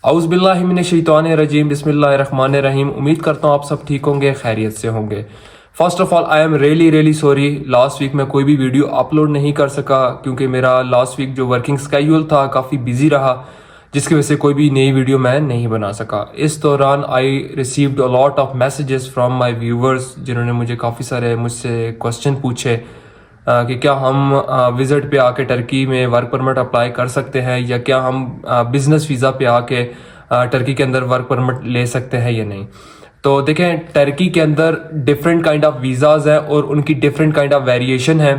औज़ुबिल्लाहिमिनश्शैतानिर्रजीम बिस्मिल्लाहिर्रहमानिर्रहीम। उम्मीद करता हूँ आप सब ठीक होंगे, खैरियत से होंगे। First of all I am really sorry, last week मैं कोई भी वीडियो अपलोड नहीं कर सका क्योंकि मेरा लास्ट वीक जो वर्किंग स्केड्यूल था काफ़ी बिजी रहा, जिसकी वजह से कोई भी नई वीडियो मैं नहीं बना सका। इस दौरान I received a lot of messages from my viewers, जिन्होंने मुझे काफ़ी सारे मुझसे क्वेश्चन पूछे कि क्या हम विज़िट पे आके टर्की में वर्क परमिट अप्लाई कर सकते हैं, या क्या हम बिज़नेस वीज़ा पे आके टर्की के अंदर वर्क परमिट ले सकते हैं या नहीं। तो देखें, टर्की के अंदर डिफरेंट काइंड ऑफ वीज़ाज़ हैं और उनकी डिफरेंट काइंड ऑफ वेरिएशन है।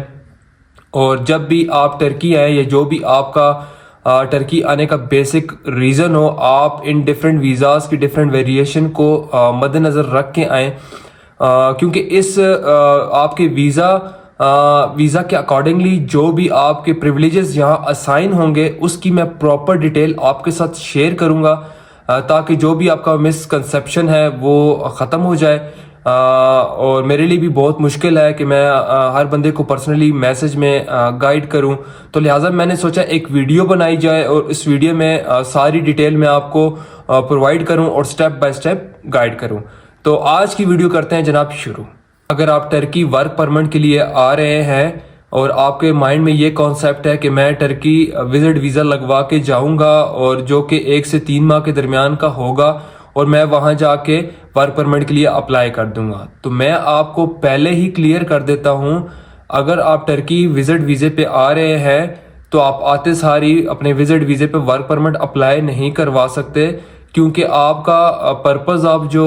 और जब भी आप टर्की आए या जो भी आपका टर्की आने का बेसिक रीज़न हो, आप इन डिफरेंट वीज़ाज़ की डिफरेंट वेरिएशन को मद्देनज़र रख के आएँ, क्योंकि इस आपके वीज़ा के अकॉर्डिंगली जो भी आपके प्रिविलेजेस यहाँ असाइन होंगे उसकी मैं प्रॉपर डिटेल आपके साथ शेयर करूँगा, ताकि जो भी आपका मिसकंसेप्शन है वो ख़त्म हो जाए। और मेरे लिए भी बहुत मुश्किल है कि मैं हर बंदे को पर्सनली मैसेज में गाइड करूं, तो लिहाजा मैंने सोचा एक वीडियो बनाई जाए और इस वीडियो में सारी डिटेल मैं आपको प्रोवाइड करूं और स्टेप बाय स्टेप गाइड करूं। तो आज की वीडियो करते हैं जनाब शुरू। अगर आप टर्की वर्क परमिट के लिए आ रहे हैं और आपके माइंड में ये कॉन्सेप्ट है कि मैं टर्की विजिट वीज़ा लगवा के जाऊंगा और जो कि 1 से 3 माह के दरमियान का होगा और मैं वहां जाके वर्क परमिट के लिए अप्लाई कर दूंगा, तो मैं आपको पहले ही क्लियर कर देता हूं, अगर आप टर्की विजिट वीज़े पे आ रहे हैं तो आप आते सारी अपने विजिट वीज़े पे वर्क परमिट अप्लाई नहीं करवा सकते, क्योंकि आपका पर्पस ऑफ जो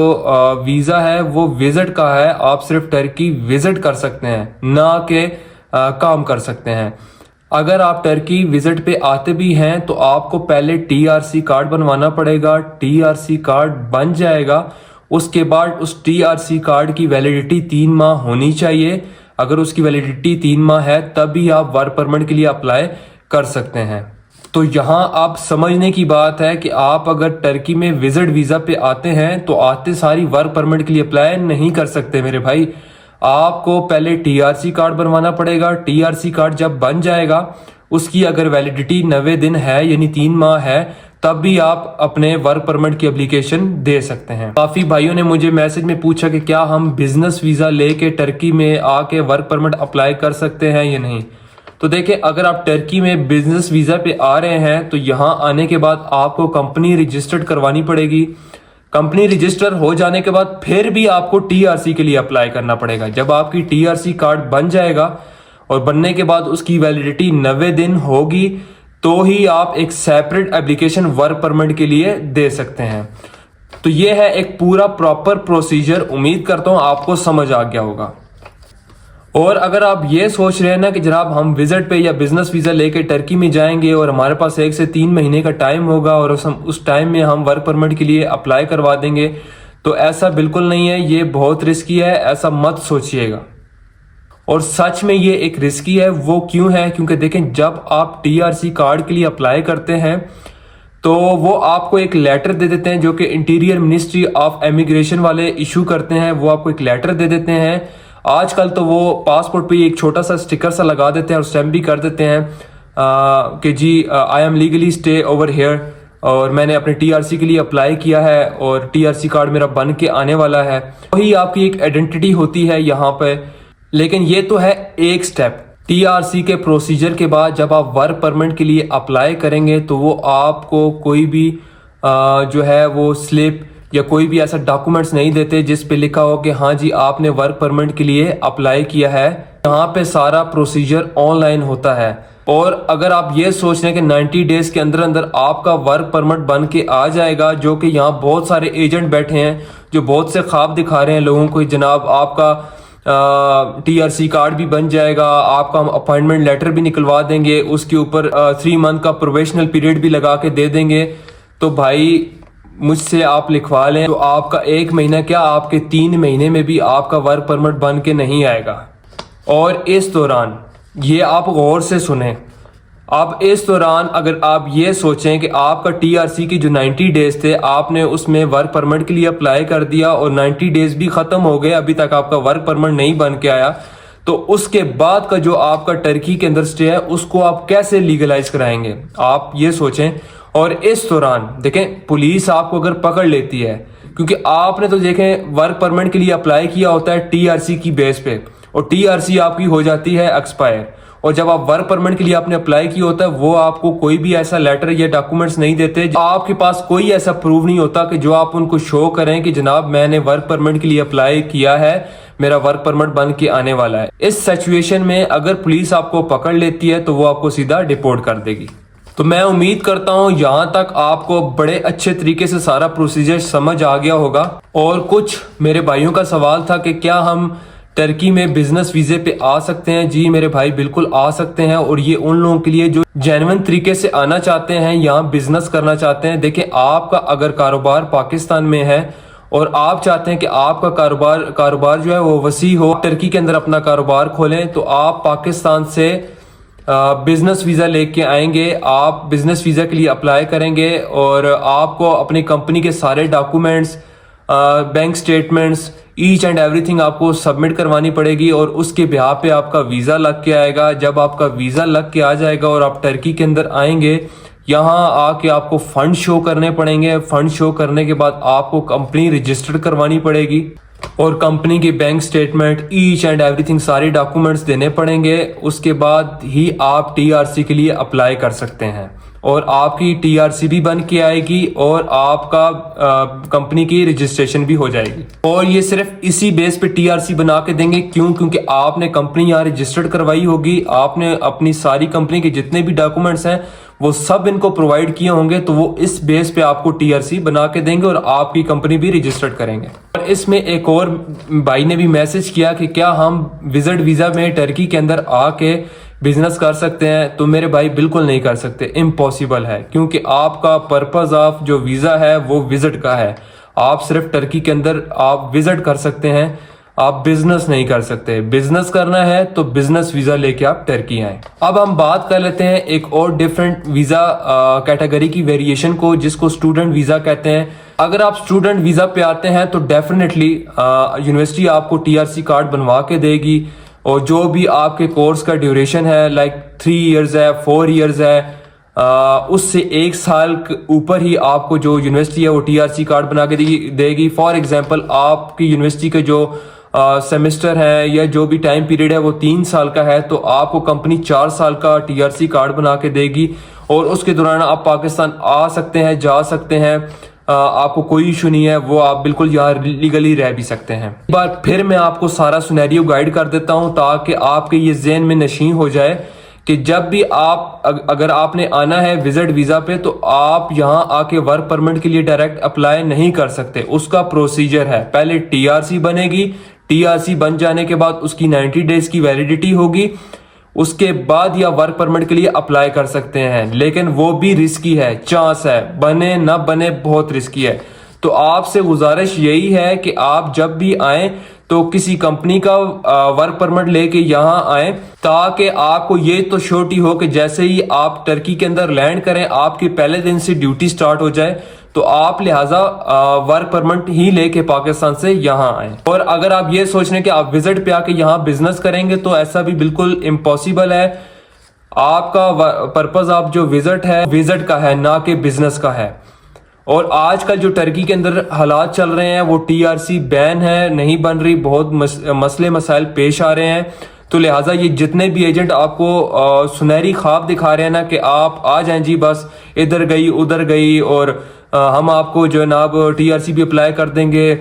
वीज़ा है वो विजिट का है। आप सिर्फ टर्की विजिट कर सकते हैं, ना कि काम कर सकते हैं। अगर आप टर्की विजिट पे आते भी हैं तो आपको पहले TRC कार्ड बनवाना पड़ेगा। TRC कार्ड बन जाएगा, उसके बाद उस TRC कार्ड की वैलिडिटी 3 माह होनी चाहिए। अगर उसकी वैलिडिटी 3 माह है तभी आप वर्क परमिट के लिए अप्लाई कर सकते हैं। तो यहाँ आप समझने की बात है कि आप अगर टर्की में विजिट वीज़ा पे आते हैं तो आते सारी वर्क परमिट के लिए अप्लाई नहीं कर सकते मेरे भाई। आपको पहले TRC कार्ड बनवाना पड़ेगा। TRC कार्ड जब बन जाएगा, उसकी अगर वैलिडिटी 90 दिन है यानी 3 माह है, तब भी आप अपने वर्क परमिट की एप्लीकेशन दे सकते हैं। काफ़ी भाइयों ने मुझे मैसेज में पूछा कि क्या हम बिजनेस वीज़ा लेके टर्की में आके वर्क परमिट अप्लाई कर सकते हैं या नहीं। तो देखिए, अगर आप टर्की में बिजनेस वीज़ा पे आ रहे हैं तो यहाँ आने के बाद आपको कंपनी रजिस्टर्ड करवानी पड़ेगी। कंपनी रजिस्टर हो जाने के बाद फिर भी आपको TRC के लिए अप्लाई करना पड़ेगा। जब आपकी TRC कार्ड बन जाएगा और बनने के बाद उसकी वैलिडिटी 90 दिन होगी, तो ही आप एक सेपरेट एप्लीकेशन वर्क परमिट के लिए दे सकते हैं। तो ये है एक पूरा प्रॉपर प्रोसीजर। उम्मीद करता हूँ आपको समझ आ गया होगा। और अगर आप ये सोच रहे हैं ना कि जनाब हम विजिट पे या बिजनेस वीज़ा लेके टर्की में जाएंगे और हमारे पास 1 से 3 महीने का टाइम होगा और उस टाइम में हम वर्क परमिट के लिए अप्लाई करवा देंगे, तो ऐसा बिल्कुल नहीं है। ये बहुत रिस्की है, ऐसा मत सोचिएगा। और सच में ये एक रिस्की है। वो क्यों है? क्योंकि देखें, जब आप TRC कार्ड के लिए अप्लाई करते हैं तो वो आपको एक लेटर दे देते हैं, जो कि इंटीरियर मिनिस्ट्री ऑफ इमिग्रेशन वाले इशू करते हैं। वो आपको एक लेटर दे देते हैं। आजकल तो वो पासपोर्ट पे एक छोटा सा स्टिकर सा लगा देते हैं और स्टैम्प भी कर देते हैं कि जी I am legally stay over here, और मैंने अपने TRC के लिए अप्लाई किया है और TRC कार्ड मेरा बन के आने वाला है। वही आपकी एक आइडेंटिटी होती है यहाँ पे। लेकिन ये तो है एक स्टेप। TRC के प्रोसीजर के बाद जब आप वर्क परमिट के लिए अप्लाई करेंगे तो वो आपको कोई भी जो है वो स्लिप या कोई भी ऐसा डॉक्यूमेंट्स नहीं देते जिस पे लिखा हो कि हाँ जी आपने वर्क परमिट के लिए अप्लाई किया है। यहाँ पे सारा प्रोसीजर ऑनलाइन होता है। और अगर आप ये सोच रहे हैं कि 90 डेज के अंदर अंदर आपका वर्क परमिट बन के आ जाएगा, जो कि यहाँ बहुत सारे एजेंट बैठे हैं जो बहुत से ख्वाब दिखा रहे हैं लोगों को, जनाब आपका TRC कार्ड भी बन जाएगा, आपका हम अपॉइंटमेंट लेटर भी निकलवा देंगे, उसके ऊपर 3 मंथ का प्रोबेशनल पीरियड भी लगा के दे देंगे। तो भाई मुझसे आप लिखवा लें तो आपका 1 महीना क्या, आपके 3 महीने में भी आपका वर्क परमिट बन के नहीं आएगा। और इस दौरान ये आप गौर से सुने, अब इस दौरान अगर आप ये सोचें कि आपका TRC की जो 90 डेज थे आपने उसमें वर्क परमिट के लिए अप्लाई कर दिया और 90 डेज भी ख़त्म हो गए, अभी तक आपका वर्क परमिट नहीं बन के आया, तो उसके बाद का जो आपका टर्की के अंदर स्टे है उसको आप कैसे लीगलाइज कराएंगे, आप ये सोचें। और इस दौरान देखें पुलिस आपको अगर पकड़ लेती है, क्योंकि आपने तो देखें वर्क परमिट के लिए अप्लाई किया होता है टीआरसी की बेस पे, और टीआरसी आपकी हो जाती है एक्सपायर, और जब आप वर्क परमिट के लिए आपने अप्लाई किया होता है वो आपको कोई भी ऐसा लेटर या डॉक्यूमेंट्स नहीं देते, आपके पास कोई ऐसा प्रूफ नहीं होता कि जो आप उनको शो करें कि जनाब मैंने वर्क परमिट के लिए अप्लाई किया है, मेरा वर्क परमिट बन के आने वाला है। इस सिचुएशन में अगर पुलिस आपको पकड़ लेती है तो वो आपको सीधा डिपोर्ट कर देगी। तो मैं उम्मीद करता हूं यहां तक आपको बड़े अच्छे तरीके से सारा प्रोसीजर समझ आ गया होगा। और कुछ मेरे भाइयों का सवाल था कि क्या हम टर्की में बिजनेस वीजे पे आ सकते हैं। जी मेरे भाई बिल्कुल आ सकते हैं, और ये उन लोगों के लिए जो जेन्युइन तरीके से आना चाहते हैं, यहाँ बिजनेस करना चाहते हैं। देखिए आपका अगर कारोबार पाकिस्तान में है और आप चाहते हैं कि आपका कारोबार जो है वो वसी हो, टर्की के अंदर अपना कारोबार खोलें, तो आप पाकिस्तान से बिजनेस वीज़ा लेके आएंगे। आप बिजनेस वीज़ा के लिए अप्लाई करेंगे और आपको अपनी कंपनी के सारे documents, bank statements, each and everything आपको सबमिट करवानी पड़ेगी, और उसके बिहाफ पे आपका वीज़ा लग के आएगा। जब आपका वीज़ा लग के आ जाएगा और आप टर्की के अंदर आएंगे, यहाँ आके आपको फंड शो करने पड़ेंगे। फंड शो करने के बाद आपको कंपनी रजिस्टर्ड करवानी पड़ेगी, और कंपनी के bank statement, each and everything सारे डॉक्यूमेंट्स देने पड़ेंगे। उसके बाद ही आप टीआरसी के लिए अप्लाई कर सकते हैं, और आपकी टीआरसी भी बन के आएगी और आपका कंपनी की रजिस्ट्रेशन भी हो जाएगी। और ये सिर्फ इसी बेस पे टीआरसी बना के देंगे, क्योंकि आपने कंपनी यहाँ रजिस्टर्ड करवाई होगी, आपने अपनी सारी कंपनी के जितने भी डॉक्यूमेंट्स हैं वो सब इनको प्रोवाइड किए होंगे, तो वो इस बेस पे आपको टीआरसी बना के देंगे और आपकी कंपनी भी रजिस्टर्ड करेंगे। और इसमें एक और भाई ने भी मैसेज किया कि क्या हम विजिट वीजा में टर्की के अंदर आके बिजनेस कर सकते हैं। तो मेरे भाई बिल्कुल नहीं कर सकते, इम्पॉसिबल है, क्योंकि आपका पर्पज ऑफ जो वीजा है वो विजिट का है। आप सिर्फ टर्की के अंदर आप विजिट कर सकते हैं, आप बिजनेस नहीं कर सकते। बिजनेस करना है तो बिजनेस वीजा लेके आप टर्की आए। अब हम बात कर लेते हैं एक और डिफरेंट वीजा कैटेगरी की वेरिएशन को, जिसको स्टूडेंट वीजा कहते हैं। अगर आप स्टूडेंट वीजा पे आते हैं तो डेफिनेटली यूनिवर्सिटी आपको टीआरसी कार्ड बनवा के देगी, और जो भी आपके कोर्स का ड्यूरेशन है, लाइक 3 इयर्स है, 4 इयर्स है, उससे 1 साल ऊपर ही आपको जो यूनिवर्सिटी है वो टीआरसी कार्ड बना के देगी। फॉर एग्जांपल आपकी यूनिवर्सिटी के जो सेमेस्टर है या जो भी टाइम पीरियड है वो 3 साल का है, तो आपको कंपनी 4 साल का टीआरसी कार्ड बना के देगी, और उसके दौरान आप पाकिस्तान आ सकते हैं, जा सकते हैं, आपको कोई इशू नहीं है, वो आप बिल्कुल यहाँ लीगली रह भी सकते हैं। एक बार फिर मैं आपको सारा सिनेरियो गाइड कर देता हूँ, ताकि आपके ये ज़हन में नशीं हो जाए कि जब भी आप अगर आपने आना है विजिट वीजा पे, तो आप यहाँ आके वर्क परमिट के लिए डायरेक्ट अप्लाई नहीं कर सकते। उसका प्रोसीजर है, पहले टीआरसी बनेगी, टीआरसी बन जाने के बाद उसकी 90 डेज की वैलिडिटी होगी, उसके बाद या वर्क परमिट के लिए अप्लाई कर सकते हैं। लेकिन वो भी रिस्की है, चांस है, बने ना बने बहुत रिस्की है। तो आपसे गुजारिश यही है कि आप जब भी आए तो किसी कंपनी का वर्क परमिट लेके यहाँ आए, ताकि आपको ये तो श्योरिटी हो कि जैसे ही आप टर्की के अंदर लैंड करें, आपके पहले दिन से ड्यूटी स्टार्ट हो जाए, तो आप लिहाजा वर्क परमिट ही लेके पाकिस्तान से यहाँ आए। और अगर आप ये सोच रहे हैं कि आप विजिट पे आके यहाँ बिजनेस करेंगे, तो ऐसा भी बिल्कुल इम्पॉसिबल है। आपका पर्पज आप जो विजिट है, विजिट का है, ना कि बिजनेस का है। और आजकल जो टर्की के अंदर हालात चल रहे हैं वो टीआरसी बैन है, नहीं बन रही, बहुत मसले मसाइल पेश आ रहे हैं। तो लिहाजा ये जितने भी एजेंट आपको सुनहरी ख्वाब दिखा रहे हैं ना कि आप आ जाएं जी, बस इधर गई उधर गई, और हम आपको जो है ना टीआरसी भी अप्लाई कर देंगे,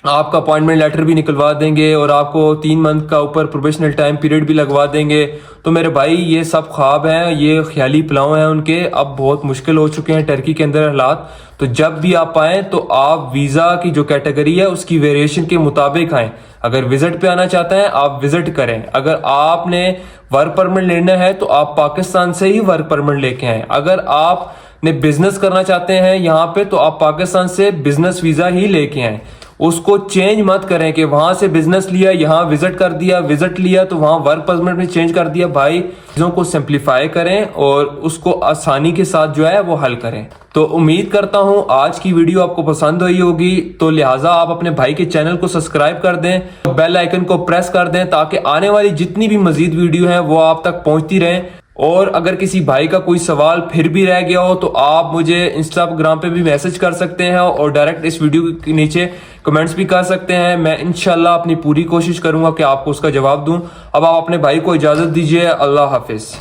आपका अपॉइंटमेंट लेटर भी निकलवा देंगे, और आपको 3 मंथ का ऊपर प्रोबेशनल टाइम पीरियड भी लगवा देंगे। तो मेरे भाई ये सब ख्वाब हैं, ये ख्याली पुलाव हैं उनके। अब बहुत मुश्किल हो चुके हैं टर्की के अंदर हालात। तो जब भी आप आए तो आप वीज़ा की जो कैटेगरी है उसकी वेरिएशन के मुताबिक आएँ। अगर विजिट पे आना चाहते हैं आप विजिट करें, अगर आपने वर्क परमिट लेना है तो आप पाकिस्तान से ही वर्क परमिट लेके आए। अगर आप ने बिजनेस करना चाहते हैं यहाँ पे, तो आप पाकिस्तान से बिजनेस वीजा ही लेके आए। उसको चेंज मत करें कि वहां से बिजनेस लिया, यहाँ विजिट कर दिया, विजिट लिया तो वहां वर्क परमिट में चेंज कर दिया। भाई चीजों को सिंप्लीफाई करें और उसको आसानी के साथ जो है वो हल करें। तो उम्मीद करता हूं आज की वीडियो आपको पसंद आई होगी, तो लिहाजा आप अपने भाई के चैनल को सब्सक्राइब कर दें, बेल आइकन को प्रेस कर दें, ताकि आने वाली जितनी भी मजीद वीडियो है वो आप तक पहुंचती रहें। और अगर किसी भाई का कोई सवाल फिर भी रह गया हो तो आप मुझे इंस्टाग्राम पे भी मैसेज कर सकते हैं और डायरेक्ट इस वीडियो के नीचे कमेंट्स भी कर सकते हैं। मैं इंशाल्लाह अपनी पूरी कोशिश करूंगा कि आपको उसका जवाब दूं। अब आप अपने भाई को इजाजत दीजिए। अल्लाह हाफिज।